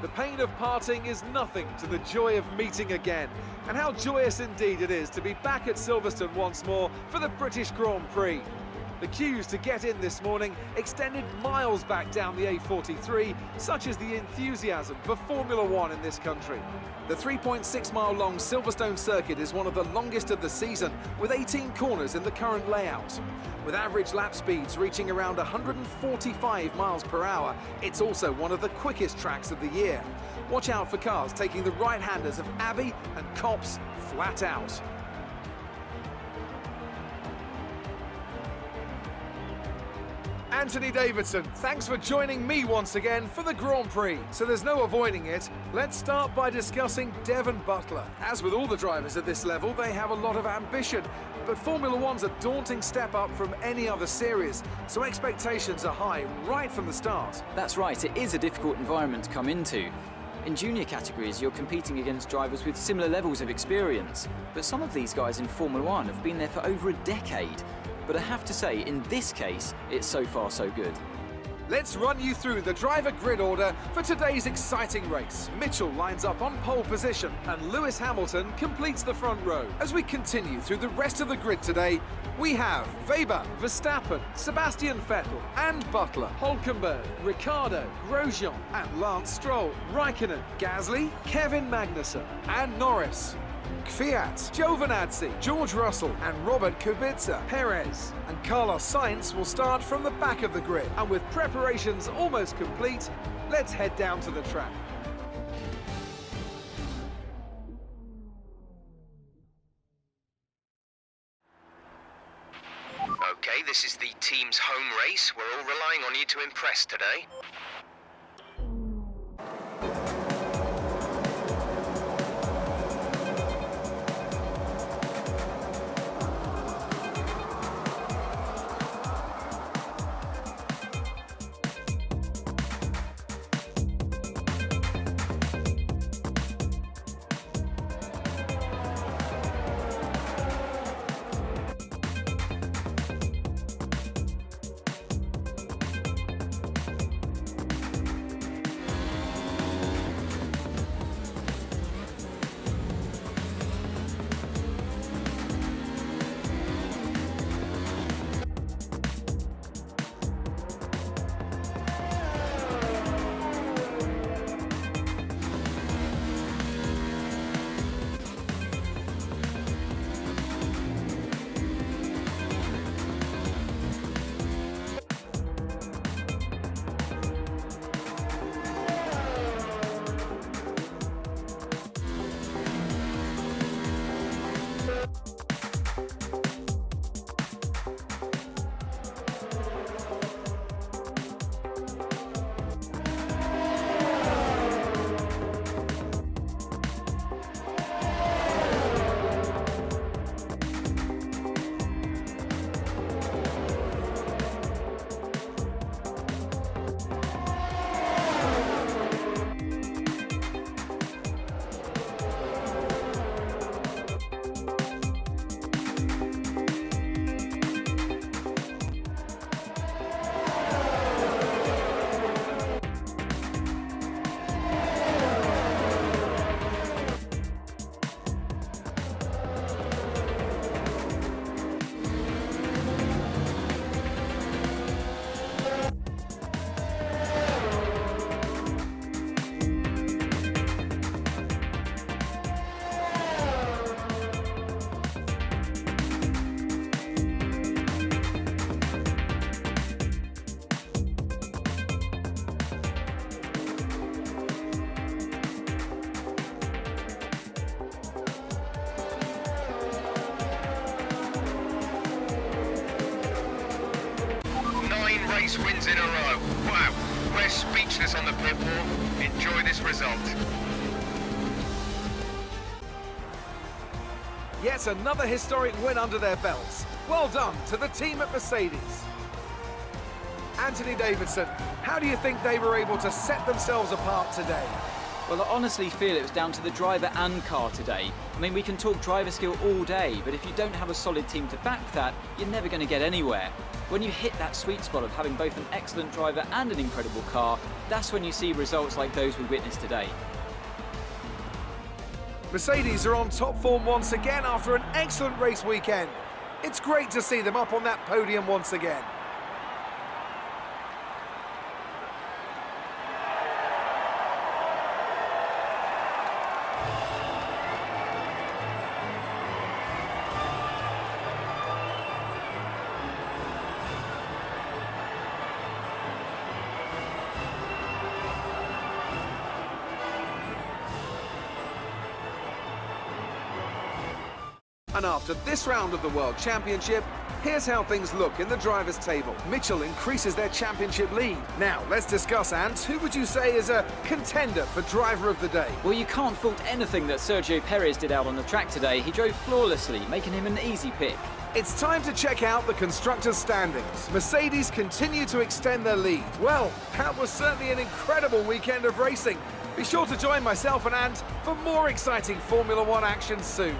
the pain of parting is nothing to the joy of meeting again. And how joyous indeed it is to be back at Silverstone once more for the British Grand Prix. The queues to get in this morning extended miles back down the A43, such is the enthusiasm for Formula 1 in this country. The 3.6-mile-long Silverstone circuit is one of the longest of the season, with 18 corners in the current layout. With average lap speeds reaching around 145 miles per hour, it's also one of the quickest tracks of the year. Watch out for cars taking the right-handers of Abbey and Copse flat out. Anthony Davidson, thanks for joining me once again for the Grand Prix. So there's no avoiding it. Let's start by discussing Devon Butler. As with all the drivers at this level, they have a lot of ambition, but Formula 1's a daunting step up from any other series, so expectations are high right from the start. That's right, it is a difficult environment to come into. In junior categories, you're competing against drivers with similar levels of experience, but some of these guys in Formula 1 have been there for over a decade. But I have to say, in this case, it's so far so good. Let's run you through the driver grid order for today's exciting race. Mitchell lines up on pole position and Lewis Hamilton completes the front row. As we continue through the rest of the grid today, we have Weber, Verstappen, Sebastian Vettel and Butler, Hülkenberg, Ricciardo, Grosjean and Lance Stroll, Raikkonen, Gasly, Kevin Magnussen and Norris. Kvyat, Giovinazzi, George Russell and Robert Kubica, Perez and Carlos Sainz will start from the back of the grid. And with preparations almost complete, let's head down to the track. Okay, this is the team's home race. We're all relying on you to impress today. Race wins in a row. Wow, we're speechless on the pit wall. Enjoy this result. Yet another historic win under their belts. Well done to the team at Mercedes. Anthony Davidson, how do you think they were able to set themselves apart today? Well, I honestly feel it was down to the driver and car today. I mean, we can talk driver skill all day, but if you don't have a solid team to back that, you're never going to get anywhere. When you hit that sweet spot of having both an excellent driver and an incredible car, that's when you see results like those we witnessed today. Mercedes are on top form once again after an excellent race weekend. It's great to see them up on that podium once again. And after this round of the World Championship, here's how things look in the drivers' table. Mitchell increases their championship lead. Now, let's discuss, Ant, who would you say is a contender for driver of the day? Well, you can't fault anything that Sergio Perez did out on the track today. He drove flawlessly, making him an easy pick. It's time to check out the constructors' standings. Mercedes continue to extend their lead. Well, that was certainly an incredible weekend of racing. Be sure to join myself and Ant for more exciting Formula 1 action soon.